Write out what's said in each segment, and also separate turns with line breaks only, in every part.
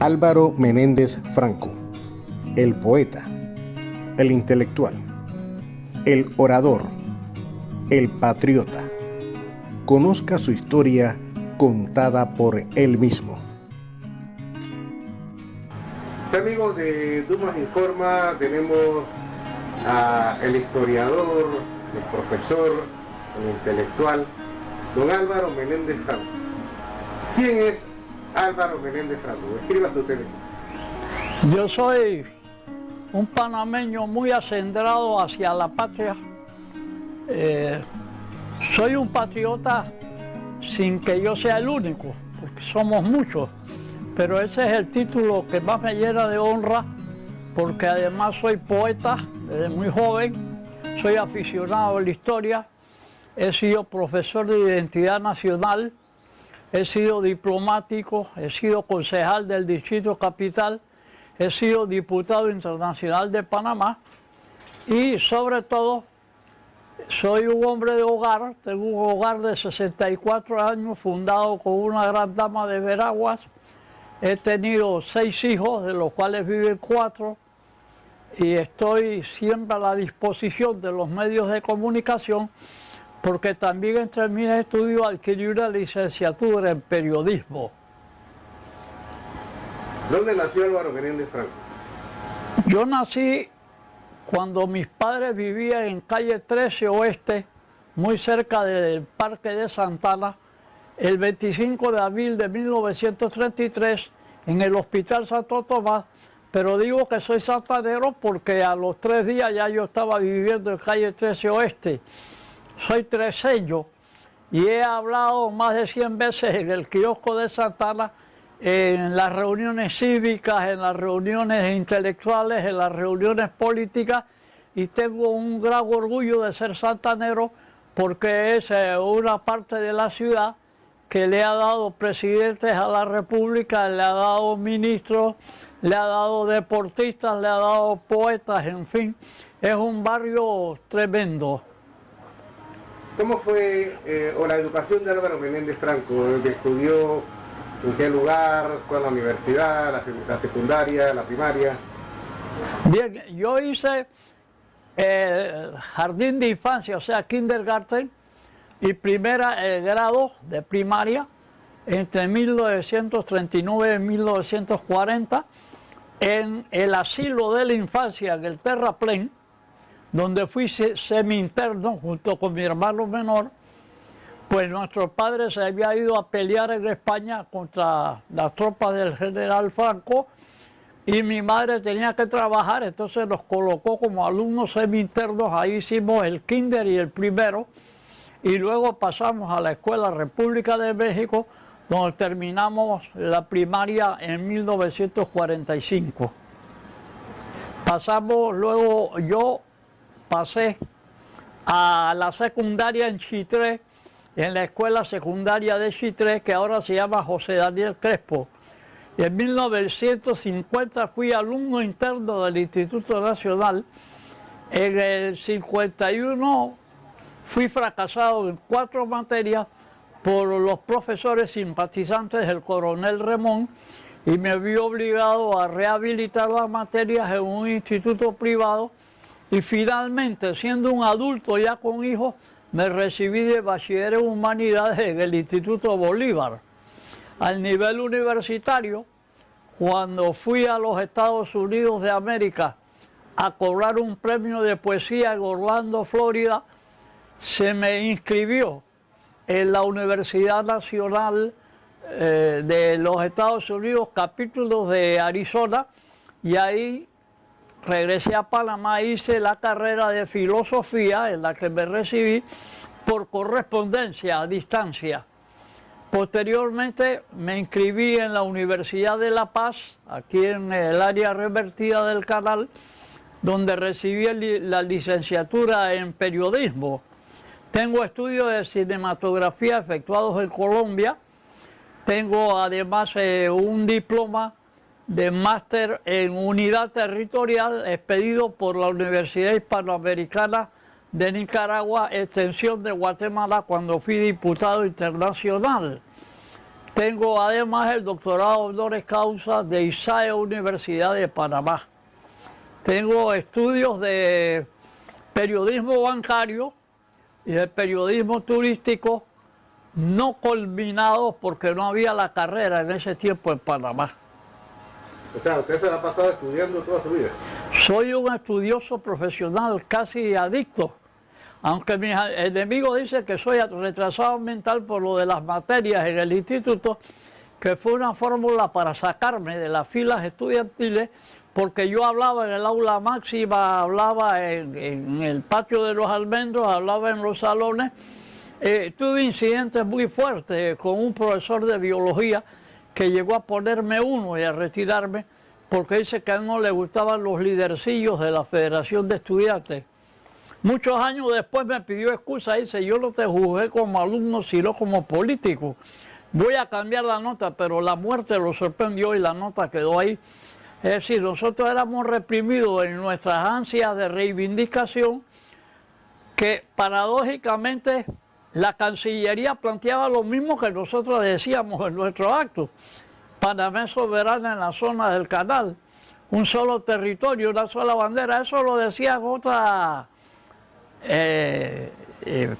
Álvaro Menéndez Franco, el poeta, el intelectual, el orador, el patriota. Conozca su historia contada por él mismo.
Amigos de Dumas Informa, tenemos al historiador, el profesor, el intelectual, don Álvaro Menéndez Franco. ¿Quién es Álvaro Menéndez Franco? Escríbase usted.
Yo soy un panameño muy acendrado hacia la patria. Soy un patriota sin que yo sea el único, porque somos muchos. Pero ese es el título que más me llena de honra, porque además soy poeta desde muy joven, soy aficionado a la historia, he sido profesor de identidad nacional, he sido diplomático, he sido concejal del Distrito Capital, he sido diputado internacional de Panamá y sobre todo soy un hombre de hogar, tengo un hogar de 64 años fundado con una gran dama de Veraguas. He tenido 6 hijos, de los cuales viven 4, y estoy siempre a la disposición de los medios de comunicación, porque también entre mis estudios adquirí una licenciatura en periodismo.
¿Dónde nació Álvaro Menéndez Franco?
Yo nací cuando mis padres vivían en calle 13 Oeste, muy cerca del Parque de Santana, el 25 de abril de 1933 en el Hospital Santo Tomás, pero digo que soy santanero porque a los 3 días ya yo estaba viviendo en calle 13 Oeste. Soy treseño y he hablado más de 100 veces en el kiosco de Santana, en las reuniones cívicas, en las reuniones intelectuales, en las reuniones políticas, y tengo un gran orgullo de ser santanero porque es una parte de la ciudad que le ha dado presidentes a la República, le ha dado ministros, le ha dado deportistas, le ha dado poetas, en fin, es un barrio tremendo.
¿Cómo fue la educación de Álvaro Menéndez Franco? ¿Que estudió en qué lugar? ¿Fue a la universidad, la secundaria, la primaria?
Bien, yo hice jardín de infancia, o sea, kindergarten, y primer grado de primaria entre 1939 y 1940 en el asilo de la infancia en el Terraplén, donde fui semi-interno junto con mi hermano menor, pues nuestro padre se había ido a pelear en España contra las tropas del general Franco y mi madre tenía que trabajar, entonces nos colocó como alumnos semi-internos, ahí hicimos el kinder y el primero, y luego pasamos a la Escuela República de México, donde terminamos la primaria en 1945. Yo pasé a la secundaria en Chitré, en la Escuela Secundaria de Chitré, que ahora se llama José Daniel Crespo. Y en 1950 fui alumno interno del Instituto Nacional. En el 51 fui fracasado en 4 materias por los profesores simpatizantes del coronel Remón y me vi obligado a rehabilitar las materias en un instituto privado y finalmente, siendo un adulto ya con hijos, me recibí de bachiller en Humanidades en el Instituto Bolívar. Al nivel universitario, cuando fui a los Estados Unidos de América a cobrar un premio de poesía en Orlando, Florida, se me inscribió en la Universidad Nacional de los Estados Unidos, capítulos de Arizona, y ahí regresé a Panamá, hice la carrera de filosofía en la que me recibí por correspondencia a distancia. Posteriormente me inscribí en la Universidad de La Paz, aquí en el área revertida del canal, donde recibí la licenciatura en periodismo. Tengo estudios de cinematografía efectuados en Colombia. Tengo además un diploma de máster en unidad territorial expedido por la Universidad Hispanoamericana de Nicaragua, extensión de Guatemala, cuando fui diputado internacional. Tengo además el doctorado honoris causa de ISAE Universidad de Panamá. Tengo estudios de periodismo bancario y de periodismo turístico no culminados porque no había la carrera en ese tiempo en Panamá.
O sea, usted se la ha pasado estudiando toda su vida.
Soy un estudioso profesional, casi adicto. Aunque mis enemigos dicen que soy retrasado mental por lo de las materias en el instituto, que fue una fórmula para sacarme de las filas estudiantiles, porque yo hablaba en el aula máxima, hablaba en el patio de los almendros, hablaba en los salones. Tuve incidentes muy fuertes con un profesor de biología que llegó a ponerme uno y a retirarme, porque dice que a él no le gustaban los lidercillos de la Federación de Estudiantes. Muchos años después me pidió excusa, dice, yo no te juzgué como alumno, sino como político. Voy a cambiar la nota, pero la muerte lo sorprendió y la nota quedó ahí. Es decir, nosotros éramos reprimidos en nuestras ansias de reivindicación, que paradójicamente la Cancillería planteaba lo mismo que nosotros decíamos en nuestro acto. Panamá es soberana en la zona del canal, un solo territorio, una sola bandera. Eso lo decían otras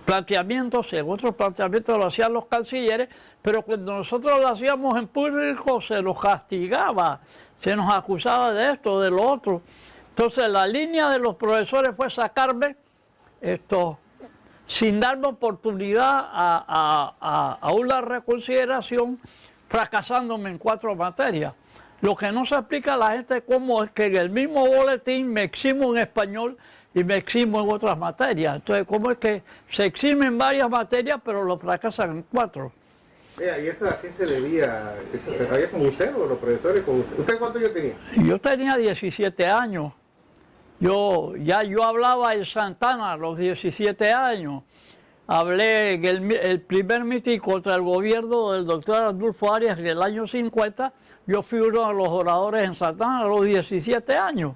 planteamientos, en otros planteamientos lo hacían los cancilleres, pero cuando nosotros lo hacíamos en público se nos castigaba, se nos acusaba de esto, de lo otro. Entonces la línea de los profesores fue sacarme sin darme oportunidad a una reconsideración, fracasándome en 4 materias. Lo que no se explica a la gente cómo es que en el mismo boletín me eximo en español y me eximo en otras materias. Entonces, ¿cómo es que se eximen en varias materias pero lo fracasan en 4?
Vea, ¿y eso a qué se debía? ¿Había como un cero los profesores con usted? ¿Usted cuánto yo tenía?
Yo tenía 17 años. Yo hablaba en Santana a los 17 años. Hablé en el primer mitin contra el gobierno del doctor Arnulfo Arias en el año 50. Yo fui uno de los oradores en Santana a los 17 años.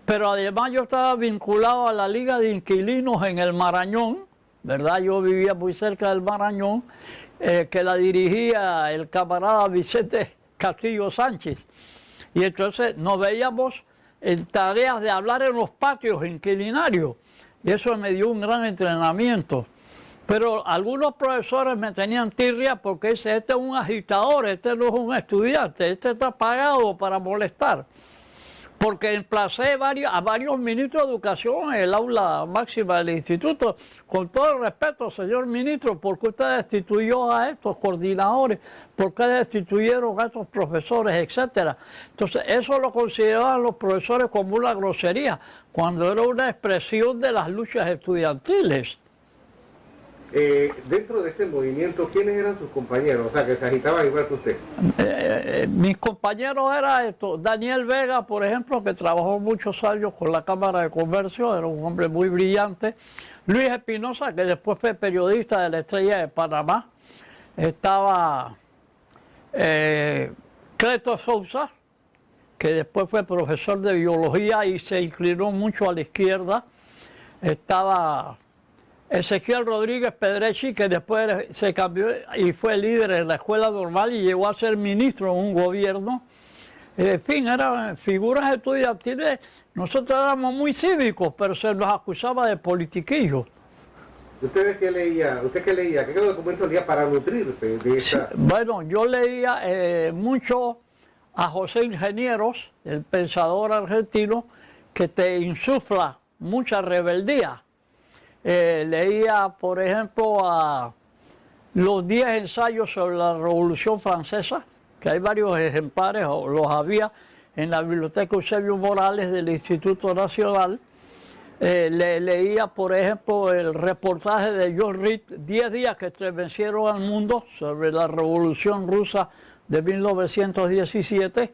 Pero además yo estaba vinculado a la Liga de Inquilinos en el Marañón, ¿verdad? Yo vivía muy cerca del Marañón, que la dirigía el camarada Vicente Castillo Sánchez. Y entonces nos veíamos en tareas de hablar en los patios inquilinarios. Y eso me dio un gran entrenamiento. Pero algunos profesores me tenían tirria porque dice, este es un agitador, este no es un estudiante, este está pagado para molestar. Porque emplacé a varios ministros de educación en el aula máxima del instituto. Con todo el respeto, señor ministro, ¿por qué usted destituyó a estos coordinadores? ¿Por qué destituyeron a estos profesores, etcétera? Entonces, eso lo consideraban los profesores como una grosería, cuando era una expresión de las luchas estudiantiles.
Dentro de ese movimiento, ¿quiénes eran sus compañeros? O sea, que se agitaban igual que usted.
Mis compañeros eran Daniel Vega, por ejemplo, que trabajó muchos años con la Cámara de Comercio, era un hombre muy brillante. Luis Espinosa, que después fue periodista de La Estrella de Panamá. Estaba Cleto Sousa, que después fue profesor de biología y se inclinó mucho a la izquierda. Estaba Ezequiel Rodríguez Pedrechi, que después se cambió y fue líder en la escuela normal y llegó a ser ministro en un gobierno. En fin, eran figuras estudiantiles. Nosotros éramos muy cívicos, pero se nos acusaba de politiquillos.
¿Usted qué leía? ¿Qué documentos leía para nutrirse de esa?
Bueno, yo leía mucho a José Ingenieros, el pensador argentino, que te insufla mucha rebeldía. Leía, por ejemplo, a los 10 ensayos sobre la Revolución Francesa, que hay varios ejemplares, o los había en la Biblioteca Eusebio Morales del Instituto Nacional. Leía, por ejemplo, el reportaje de John Reed, 10 días que estremecieron al mundo, sobre la Revolución Rusa de 1917.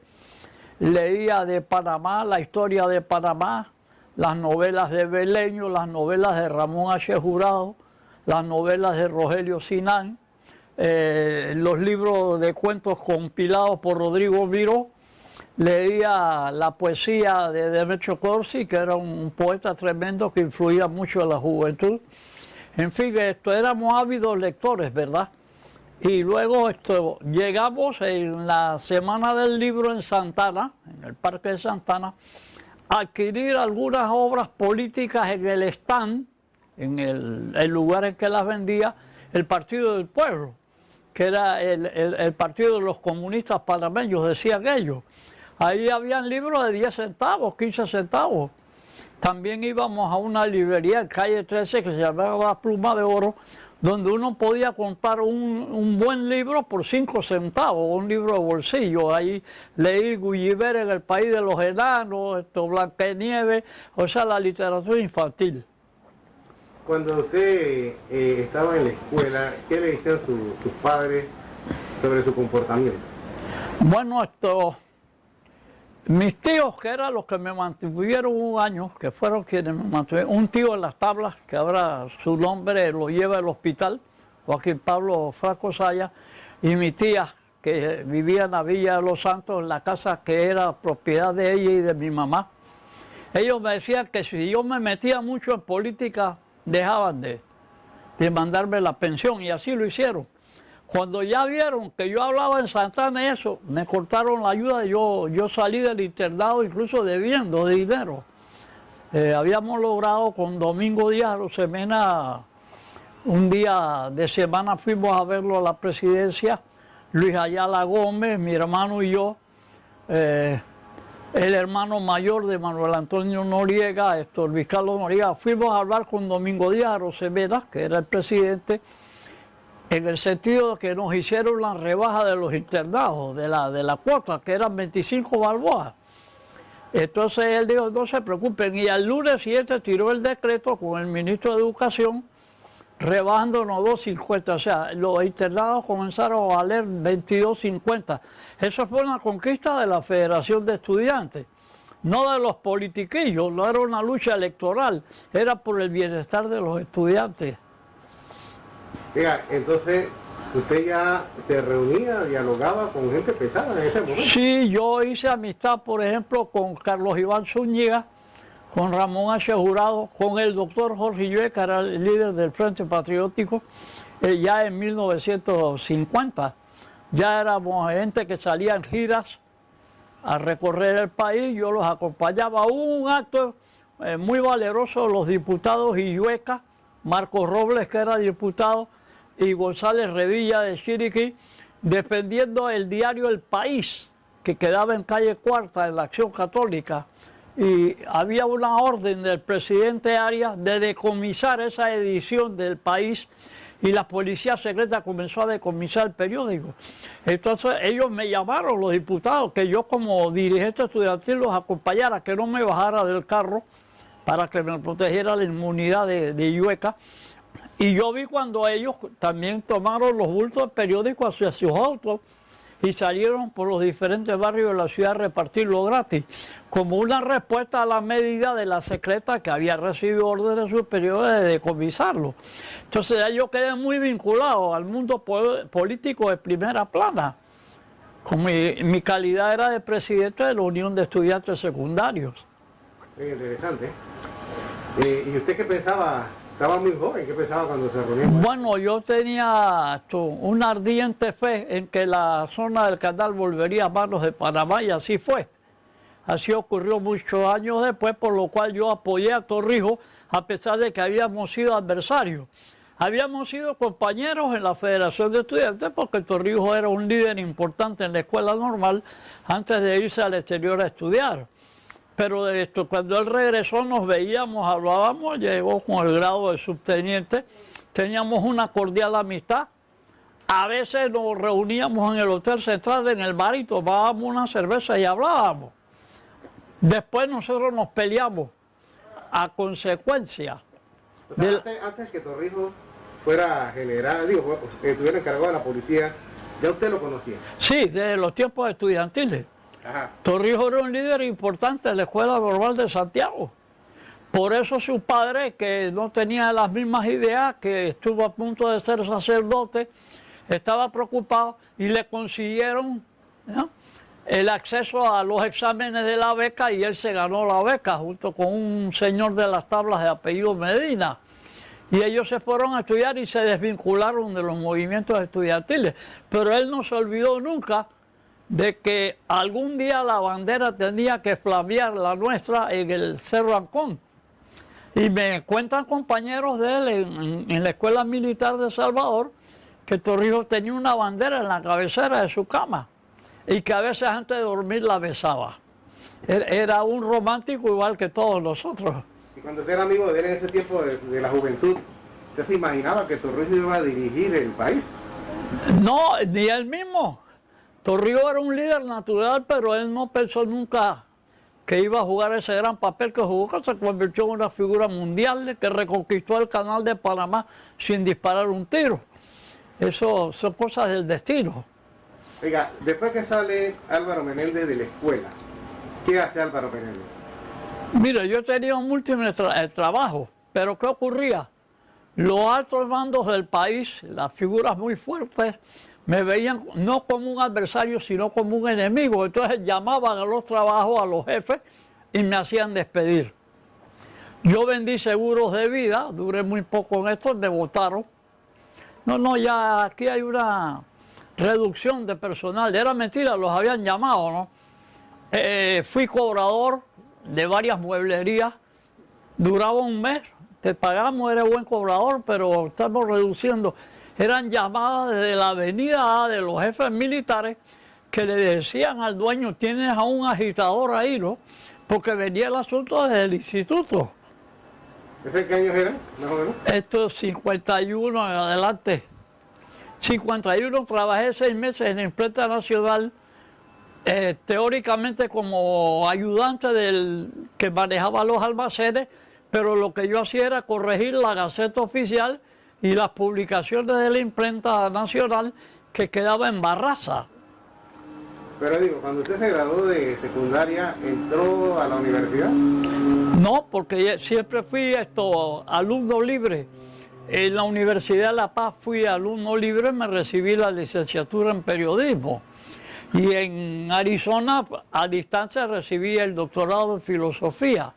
Leía de Panamá, la historia de Panamá, las novelas de Beleño, las novelas de Ramón H. Jurado, las novelas de Rogelio Sinán, los libros de cuentos compilados por Rodrigo Miró. Leía la poesía de Demetrio Corsi, que era un poeta tremendo que influía mucho en la juventud. En fin, éramos ávidos lectores, ¿verdad? Y luego llegamos en la Semana del Libro en Santana, en el Parque de Santana, a adquirir algunas obras políticas en el stand, en el lugar en que las vendía el Partido del Pueblo, que era el partido de los comunistas panameños, decían ellos. Ahí habían libros de 10 centavos, 15 centavos. También íbamos a una librería en calle 13 que se llamaba Pluma de Oro, donde uno podía comprar un buen libro por 5 centavos, un libro de bolsillo. Ahí leí Gulliver en el País de los Enanos, Blancanieves, o sea, la literatura infantil.
Cuando usted estaba en la escuela, ¿qué le decían sus padres sobre su comportamiento?
Bueno, mis tíos, que eran los que me mantuvieron un año, que fueron quienes me mantuvieron, un tío en Las Tablas, que ahora su nombre lo lleva al hospital, Joaquín Pablo Franco Saya, y mi tía, que vivía en la Villa de los Santos, en la casa que era propiedad de ella y de mi mamá. Ellos me decían que si yo me metía mucho en política, dejaban de mandarme la pensión, y así lo hicieron. Cuando ya vieron que yo hablaba en Santana y eso, me cortaron la ayuda. Yo salí del internado incluso debiendo dinero. Habíamos logrado con Domingo Díaz Arosemena, un día de semana fuimos a verlo a la presidencia, Luis Ayala Gómez, mi hermano y yo, el hermano mayor de Manuel Antonio Noriega, Luis Carlos Noriega, fuimos a hablar con Domingo Díaz Arosemena, que era el presidente, en el sentido de que nos hicieron la rebaja de los internados, de la cuota, que eran 25 balboas. Entonces él dijo, no se preocupen, y al lunes siguiente tiró el decreto con el ministro de Educación, rebajándonos 2.50, o sea, los internados comenzaron a valer 22.50. Eso fue una conquista de la Federación de Estudiantes, no de los politiquillos, no era una lucha electoral, era por el bienestar de los estudiantes.
Oiga, entonces, ¿usted ya se reunía, dialogaba con gente pesada en ese momento?
Sí, yo hice amistad, por ejemplo, con Carlos Iván Zúñiga, con Ramón H. Jurado, con el doctor Jorge Llué, que era el líder del Frente Patriótico, ya en 1950. Ya éramos gente que salía en giras a recorrer el país, yo los acompañaba. Hubo un acto muy valeroso de los diputados Illueca, Marcos Robles, que era diputado, y González Revilla de Chiriquí, defendiendo el diario El País, que quedaba en calle Cuarta, en la Acción Católica, y había una orden del presidente Arias de decomisar esa edición del País, y la policía secreta comenzó a decomisar el periódico. Entonces ellos me llamaron, los diputados, que yo como dirigente estudiantil los acompañara, que no me bajara del carro para que me protegiera la inmunidad de Illueca. Y yo vi cuando ellos también tomaron los bultos de periódicos hacia sus autos y salieron por los diferentes barrios de la ciudad a repartirlo gratis, como una respuesta a la medida de la secreta que había recibido órdenes superiores de decomisarlo. Entonces ya yo quedé muy vinculado al mundo político de primera plana. Con mi calidad era de presidente de la Unión de Estudiantes Secundarios.
Muy interesante. ¿Y usted qué pensaba? Estaba muy joven, ¿qué pensaba cuando se reunió?
Bueno, yo tenía una ardiente fe en que la zona del canal volvería a manos de Panamá, y así fue. Así ocurrió muchos años después, por lo cual yo apoyé a Torrijos, a pesar de que habíamos sido adversarios. Habíamos sido compañeros en la Federación de Estudiantes, porque Torrijos era un líder importante en la escuela normal antes de irse al exterior a estudiar. Pero cuando él regresó nos veíamos, hablábamos, llegó con el grado de subteniente, teníamos una cordial amistad. A veces nos reuníamos en el Hotel Central, en el bar, y tomábamos una cerveza y hablábamos. Después nosotros nos peleamos a consecuencia.
O sea, antes que Torrijos fuera general, que estuviera encargado de la policía, ¿ya usted lo conocía?
Sí, desde los tiempos estudiantiles.
Ajá.
Torrijos era un líder importante en la Escuela Normal de Santiago. Por eso su padre, que no tenía las mismas ideas, que estuvo a punto de ser sacerdote, estaba preocupado y le consiguieron, ¿no?, el acceso a los exámenes de la beca, y él se ganó la beca junto con un señor de Las Tablas de apellido Medina. y ellos se fueron a estudiar y se desvincularon de los movimientos estudiantiles. Pero él no se olvidó nunca de que algún día la bandera tenía que flamear, la nuestra, en el Cerro Ancón. Y me cuentan compañeros de él en la Escuela Militar de Salvador que Torrijos tenía una bandera en la cabecera de su cama y que a veces antes de dormir la besaba. Era un romántico igual que todos nosotros.
Y cuando usted era amigo de él en ese tiempo de la juventud, ¿usted se imaginaba que Torrijos iba a dirigir el país?
No, ni él mismo. Torrijos era un líder natural, pero él no pensó nunca que iba a jugar ese gran papel que jugó, que se convirtió en una figura mundial, que reconquistó el canal de Panamá sin disparar un tiro. Eso son cosas del destino.
Oiga, después que sale Álvaro Menéndez de la escuela, ¿qué hace Álvaro Menéndez?
Mire, yo tenía múltiples trabajos, pero ¿qué ocurría? Los altos mandos del país, las figuras muy fuertes, me veían no como un adversario, sino como un enemigo. Entonces llamaban a los trabajos a los jefes y me hacían despedir. Yo vendí seguros de vida, duré muy poco en esto, me votaron. No, ya aquí hay una reducción de personal. Era mentira, los habían llamado, ¿no? Fui cobrador de varias mueblerías, duraba un mes, te pagamos, era buen cobrador, pero estamos reduciendo. Eran llamadas desde la avenida A de los jefes militares que le decían al dueño, tienes a un agitador ahí, ¿no? Porque venía el asunto desde el instituto.
¿Ese qué años eran, más o menos?
Esto es 51 en adelante. 51 trabajé 6 meses en la Imprenta Nacional, teóricamente como ayudante del que manejaba los almacenes, pero lo que yo hacía era corregir la Gaceta Oficial y las publicaciones de la Imprenta Nacional que quedaba en Barraza.
Pero digo, cuando usted se graduó de secundaria, ¿entró a la universidad?
No, porque siempre fui alumno libre. En la Universidad de La Paz fui alumno libre, me recibí la licenciatura en periodismo. Y en Arizona, a distancia, recibí el doctorado en filosofía.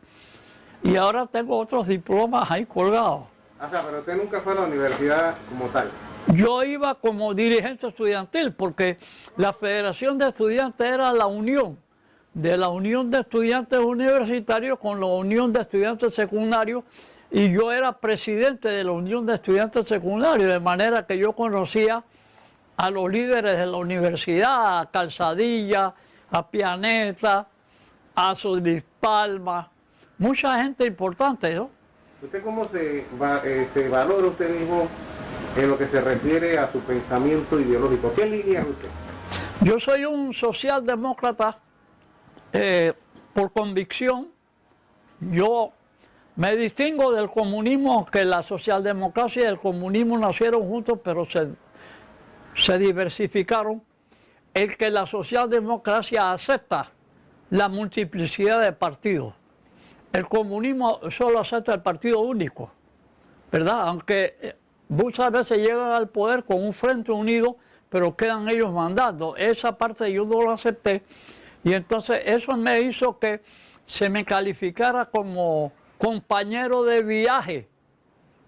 Y ahora tengo otros diplomas ahí colgados.
Ajá, pero usted nunca fue a la universidad como tal.
Yo iba como dirigente estudiantil porque la Federación de Estudiantes era la unión de la Unión de Estudiantes Universitarios con la Unión de Estudiantes Secundarios y yo era presidente de la Unión de Estudiantes Secundarios, de manera que yo conocía a los líderes de la universidad, a Calzadilla, a Pianeta, a Solís Palma, mucha gente importante, ¿no?
¿Usted cómo se valora usted mismo en lo que se refiere a su pensamiento ideológico? ¿Qué línea es usted?
Yo soy un socialdemócrata por convicción. Yo me distingo del comunismo, que la socialdemocracia y el comunismo nacieron juntos, pero se diversificaron. El que la socialdemocracia acepta la multiplicidad de partidos. El comunismo solo acepta el partido único, ¿verdad? Aunque muchas veces llegan al poder con un frente unido, pero quedan ellos mandando. Esa parte yo no la acepté y entonces eso me hizo que se me calificara como compañero de viaje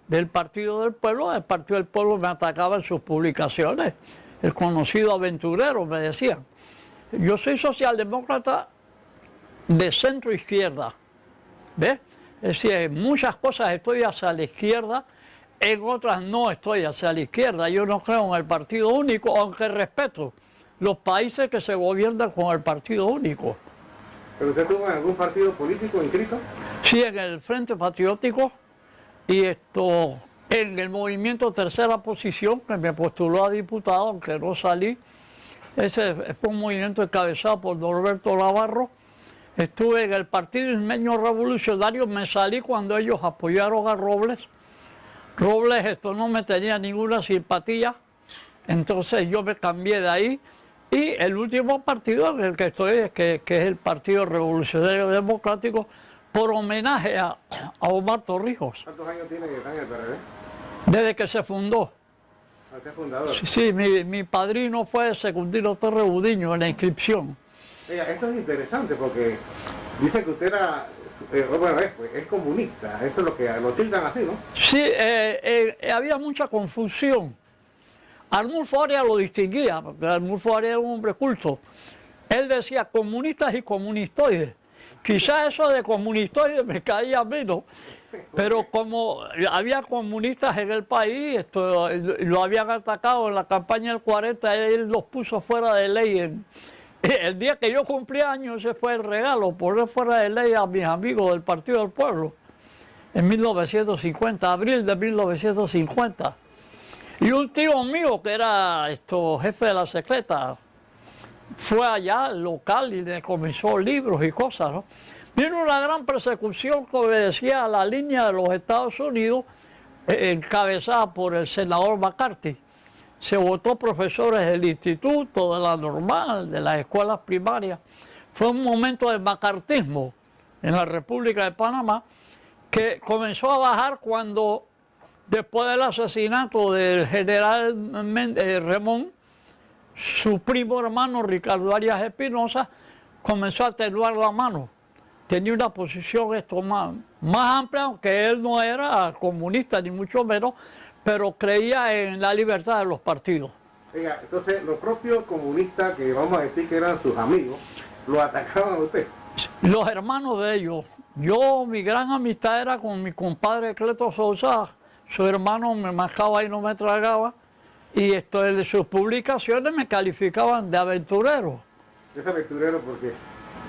del Partido del Pueblo. El Partido del Pueblo me atacaba en sus publicaciones. El conocido aventurero, me decían. Yo soy socialdemócrata de centro-izquierda. ¿Ves? Es decir, en muchas cosas estoy hacia la izquierda, en otras no estoy hacia la izquierda. Yo no creo en el partido único, aunque respeto los países que se gobiernan con el partido único.
¿Pero usted tuvo en algún partido político inscrito?
Sí, en el Frente Patriótico y en el movimiento Tercera Posición, que me postuló a diputado, aunque no salí. Ese fue un movimiento encabezado por Norberto Navarro. Estuve en el Partido Ismeño Revolucionario, me salí cuando ellos apoyaron a Robles. Robles no me tenía ninguna simpatía, entonces yo me cambié de ahí. Y el último partido en el que estoy, que es el Partido Revolucionario Democrático, por homenaje a Omar Torrijos.
¿Cuántos años tiene que estar en el PRD?
Desde que se fundó.
¿Usted es fundador?
Sí, mi padrino fue Secundino Torres Budiño en la inscripción.
Oiga, esto es interesante porque dice que usted era bueno, es comunista, eso es lo que lo tildan así, ¿no?
Sí, había mucha confusión. Arnulfo Arias lo distinguía, porque Arnulfo Arias era un hombre culto. Él decía comunistas y comunistoides. Quizás eso de comunistoides me caía menos, pero como había comunistas en el país, lo habían atacado en la campaña del 40, él los puso fuera de ley. El día que yo cumplí años, ese fue el regalo, poner fuera de ley a mis amigos del Partido del Pueblo, en 1950, abril de 1950. Y un tío mío, que era jefe de la secreta, fue allá al local y le comenzó libros y cosas, ¿no? Vino una gran persecución que obedecía a la línea de los Estados Unidos, encabezada por el senador McCarthy. Se votó profesores del instituto, de la normal, de las escuelas primarias. Fue un momento de macartismo en la República de Panamá que comenzó a bajar cuando, después del asesinato del general Remón, su primo hermano Ricardo Arias Espinosa comenzó a atenuar la mano. Tenía una posición más amplia, aunque él no era comunista ni mucho menos, pero creía en la libertad de los partidos.
Oiga, entonces los propios comunistas, que vamos a decir que eran sus amigos, lo atacaban a usted.
Los hermanos de ellos. Mi gran amistad era con mi compadre Cleto Sousa. Su hermano me marcaba y no me tragaba. Y en sus publicaciones me calificaban de aventurero.
¿Es aventurero por qué?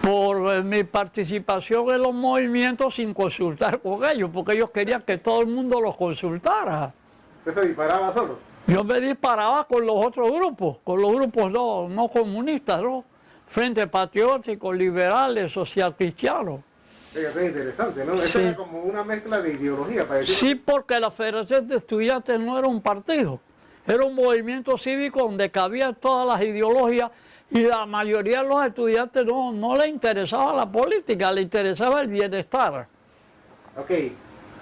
Por mi participación en los movimientos sin consultar con ellos, porque ellos querían que todo el mundo los consultara.
¿Usted se disparaba solo?
Yo me disparaba con los otros grupos, con los grupos no comunistas, ¿no? Frente Patriótico, liberales, social cristianos.
Eso es interesante, ¿no? Eso
Sí.
era como una mezcla de ideología, para decirlo.
Sí, porque la Federación de Estudiantes no era un partido, era un movimiento cívico donde cabían todas las ideologías y la mayoría de los estudiantes no le interesaba la política, le interesaba el bienestar.
Ok,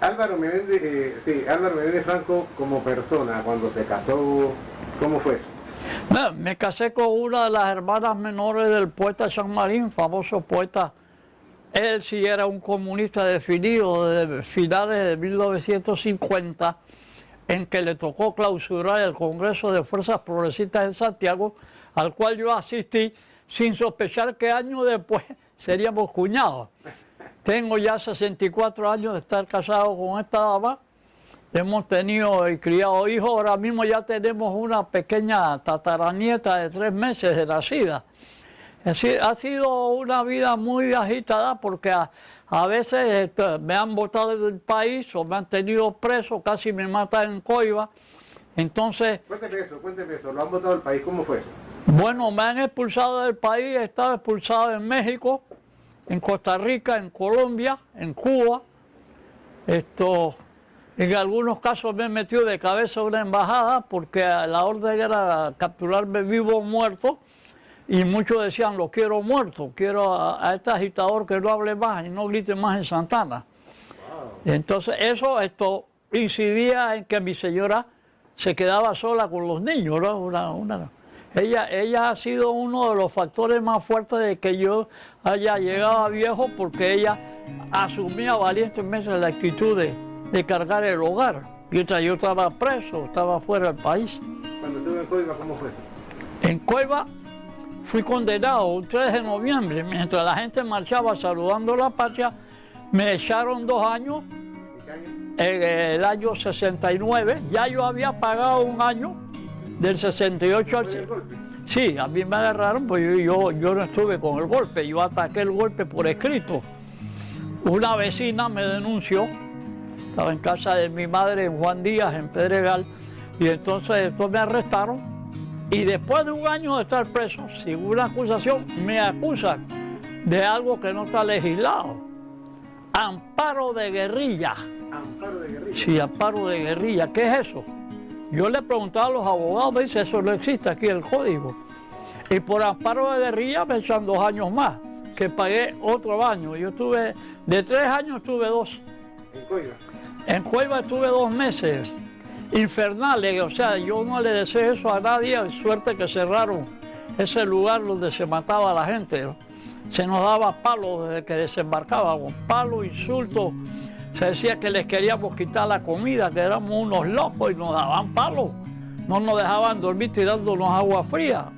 Álvaro Menéndez Franco como persona, cuando se casó, ¿cómo fue eso?
Me casé con una de las hermanas menores del poeta Jean Marín, famoso poeta. Él sí era un comunista definido desde finales de 1950, en que le tocó clausurar el Congreso de Fuerzas Progresistas en Santiago, al cual yo asistí sin sospechar que años después seríamos cuñados. Tengo ya 64 años de estar casado con esta dama, hemos tenido y criado hijos, ahora mismo ya tenemos una pequeña tataranieta de 3 meses de nacida. Ha sido una vida muy agitada porque a veces me han botado del país o me han tenido preso, casi me matan en Coiba. Entonces,
Cuénteme eso, lo han botado del país, ¿cómo fue eso?
bueno, me han expulsado del país, he estado expulsado en México, en Costa Rica, en Colombia, en Cuba. En algunos casos me he metido de cabeza a una embajada porque la orden era capturarme vivo o muerto y muchos decían lo quiero muerto, quiero a este agitador que no hable más y no grite más en Santana. Wow. Entonces esto incidía en que mi señora se quedaba sola con los niños, ¿no? Ella ha sido uno de los factores más fuertes de que yo haya llegado a viejo, porque ella asumía valientemente la actitud de cargar el hogar. Mientras yo estaba preso, estaba fuera del país.
Cuando estuve en Coiba, ¿cómo fue?
En Coiba fui condenado un 3 de noviembre, mientras la gente marchaba saludando la patria, me echaron 2 años.
¿En qué año?
En el año 69, ya yo había pagado un año, del 68 al...
¿Fue el golpe?
Sí, a mí me agarraron, pues yo no estuve con el golpe, yo ataqué el golpe por escrito. Una vecina me denunció, estaba en casa de mi madre en Juan Díaz, en Pedregal, y entonces me arrestaron, y después de un año de estar preso, sin una acusación, me acusan de algo que no está legislado. Amparo de guerrilla.
Amparo de guerrilla.
Sí, amparo de guerrilla. ¿Qué es eso? Yo le preguntaba a los abogados, me dice, eso no existe aquí en el código. Y por amparo de guerrilla me echan 2 años más, que pagué otro año. Yo estuve, de 3 años estuve 2.
¿En Coiba?
En Coiba estuve 2 meses, infernales, o sea, yo no le deseo eso a nadie, suerte que cerraron ese lugar donde se mataba a la gente, ¿no? se nos daba palos desde que desembarcábamos, palos, insultos. Se decía que les queríamos quitar la comida, que éramos unos locos y nos daban palos. No nos dejaban dormir tirándonos agua fría.